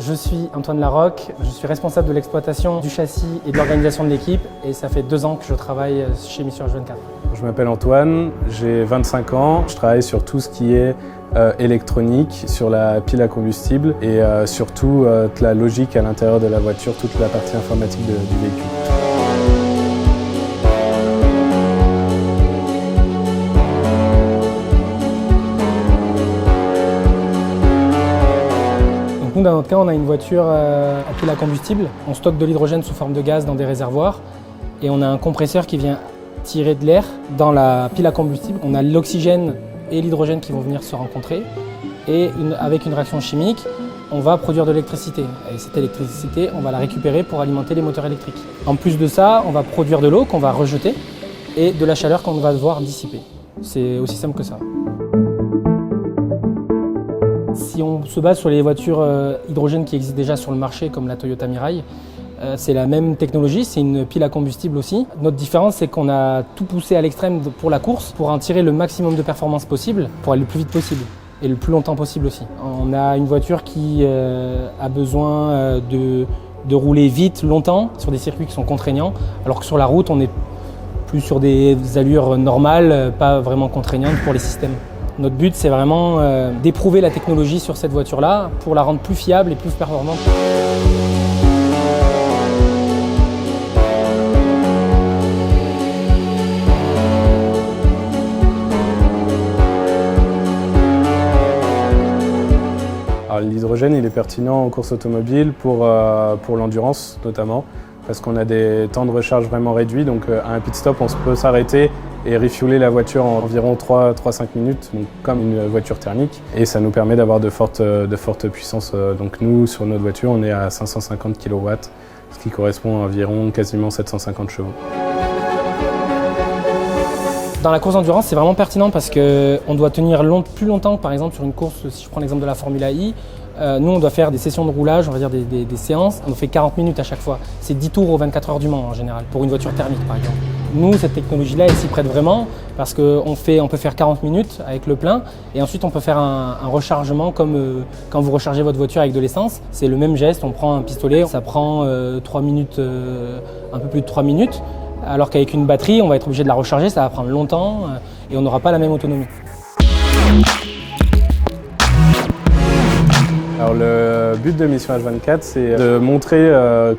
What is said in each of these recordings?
Je suis Antoine Larocque, je suis responsable de l'exploitation du châssis et de l'organisation de l'équipe et ça fait 2 ans que je travaille chez Mission H24. Je m'appelle Antoine, j'ai 25 ans, je travaille sur tout ce qui est électronique, sur la pile à combustible et surtout toute la logique à l'intérieur de la voiture, toute la partie informatique du véhicule. Nous, dans notre cas, on a une voiture à pile à combustible. On stocke de l'hydrogène sous forme de gaz dans des réservoirs et on a un compresseur qui vient tirer de l'air dans la pile à combustible. On a l'oxygène et l'hydrogène qui vont venir se rencontrer et avec une réaction chimique, on va produire de l'électricité. Et cette électricité, on va la récupérer pour alimenter les moteurs électriques. En plus de ça, on va produire de l'eau qu'on va rejeter et de la chaleur qu'on va devoir dissiper. C'est aussi simple que ça. Si on se base sur les voitures hydrogène qui existent déjà sur le marché, comme la Toyota Mirai, c'est la même technologie, c'est une pile à combustible aussi. Notre différence, c'est qu'on a tout poussé à l'extrême pour la course, pour en tirer le maximum de performance possible, pour aller le plus vite possible et le plus longtemps possible aussi. On a une voiture qui a besoin de rouler vite, longtemps, sur des circuits qui sont contraignants, alors que sur la route, on est plus sur des allures normales, pas vraiment contraignantes pour les systèmes. Notre but, c'est vraiment d'éprouver la technologie sur cette voiture-là pour la rendre plus fiable et plus performante. L'hydrogène, il est pertinent en course automobile pour l'endurance notamment, parce qu'on a des temps de recharge vraiment réduits. Donc à un pit stop, on peut s'arrêter et refueler la voiture en environ 3-5 minutes, donc comme une voiture thermique. Et ça nous permet d'avoir de fortes puissances. Donc nous, sur notre voiture, on est à 550 kW, ce qui correspond à environ quasiment 750 chevaux. Dans la course d'endurance, c'est vraiment pertinent parce qu'on doit tenir plus longtemps. Par exemple, sur une course, si je prends l'exemple de la Formule I, nous, on doit faire des sessions de roulage, on va dire des séances. On fait 40 minutes à chaque fois. C'est 10 tours aux 24 heures du Mans en général, pour une voiture thermique par exemple. Nous, cette technologie-là, elle s'y prête vraiment parce qu'on peut faire 40 minutes avec le plein et ensuite on peut faire un rechargement comme quand vous rechargez votre voiture avec de l'essence. C'est le même geste, on prend un pistolet, ça prend 3 minutes, un peu plus de 3 minutes. Alors qu'avec une batterie, on va être obligé de la recharger, ça va prendre longtemps et on n'aura pas la même autonomie. Alors le but de Mission H24, c'est de montrer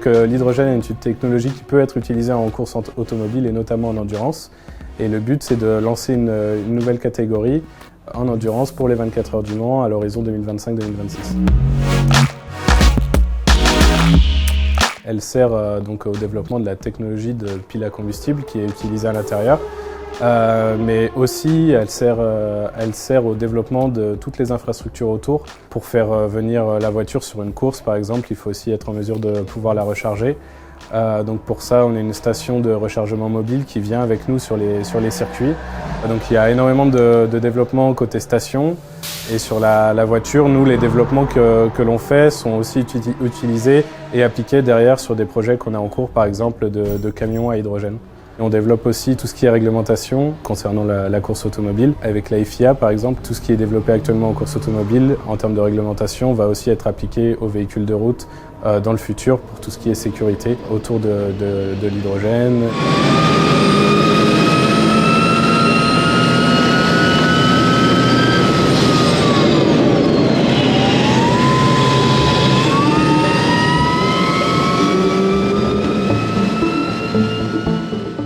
que l'hydrogène est une technologie qui peut être utilisée en course automobile et notamment en endurance. Et le but, c'est de lancer une nouvelle catégorie en endurance pour les 24 heures du Mans à l'horizon 2025-2026. Elle sert donc au développement de la technologie de pile à combustible qui est utilisée à l'intérieur, mais aussi elle sert au développement de toutes les infrastructures autour. Pour faire venir la voiture sur une course par exemple, il faut aussi être en mesure de pouvoir la recharger. Donc pour ça, on a une station de rechargement mobile qui vient avec nous sur les circuits. Donc il y a énormément de développement côté station. Et sur la voiture, nous, les développements que l'on fait sont aussi utilisés et appliqués derrière sur des projets qu'on a en cours, par exemple de camions à hydrogène. Et on développe aussi tout ce qui est réglementation concernant la course automobile. Avec la FIA, par exemple, tout ce qui est développé actuellement en course automobile, en termes de réglementation, va aussi être appliqué aux véhicules de route dans le futur pour tout ce qui est sécurité autour de l'hydrogène.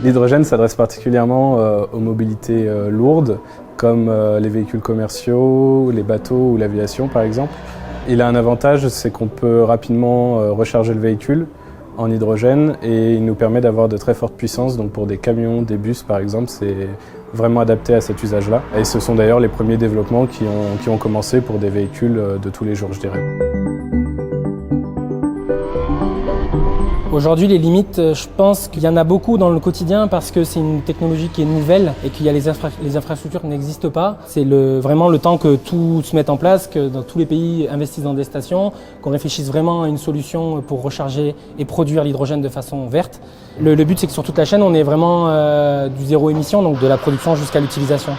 L'hydrogène s'adresse particulièrement aux mobilités lourdes, comme les véhicules commerciaux, les bateaux ou l'aviation par exemple. Il a un avantage, c'est qu'on peut rapidement recharger le véhicule en hydrogène et il nous permet d'avoir de très fortes puissances. Donc pour des camions, des bus par exemple, c'est vraiment adapté à cet usage-là. Et ce sont d'ailleurs les premiers développements qui ont commencé pour des véhicules de tous les jours, je dirais. Aujourd'hui, les limites, je pense qu'il y en a beaucoup dans le quotidien parce que c'est une technologie qui est nouvelle et qu'il y a les infrastructures qui n'existent pas. C'est vraiment le temps que tout se mette en place, que dans tous les pays investissent dans des stations, qu'on réfléchisse vraiment à une solution pour recharger et produire l'hydrogène de façon verte. Le but, c'est que sur toute la chaîne, on est vraiment du zéro émission, donc de la production jusqu'à l'utilisation.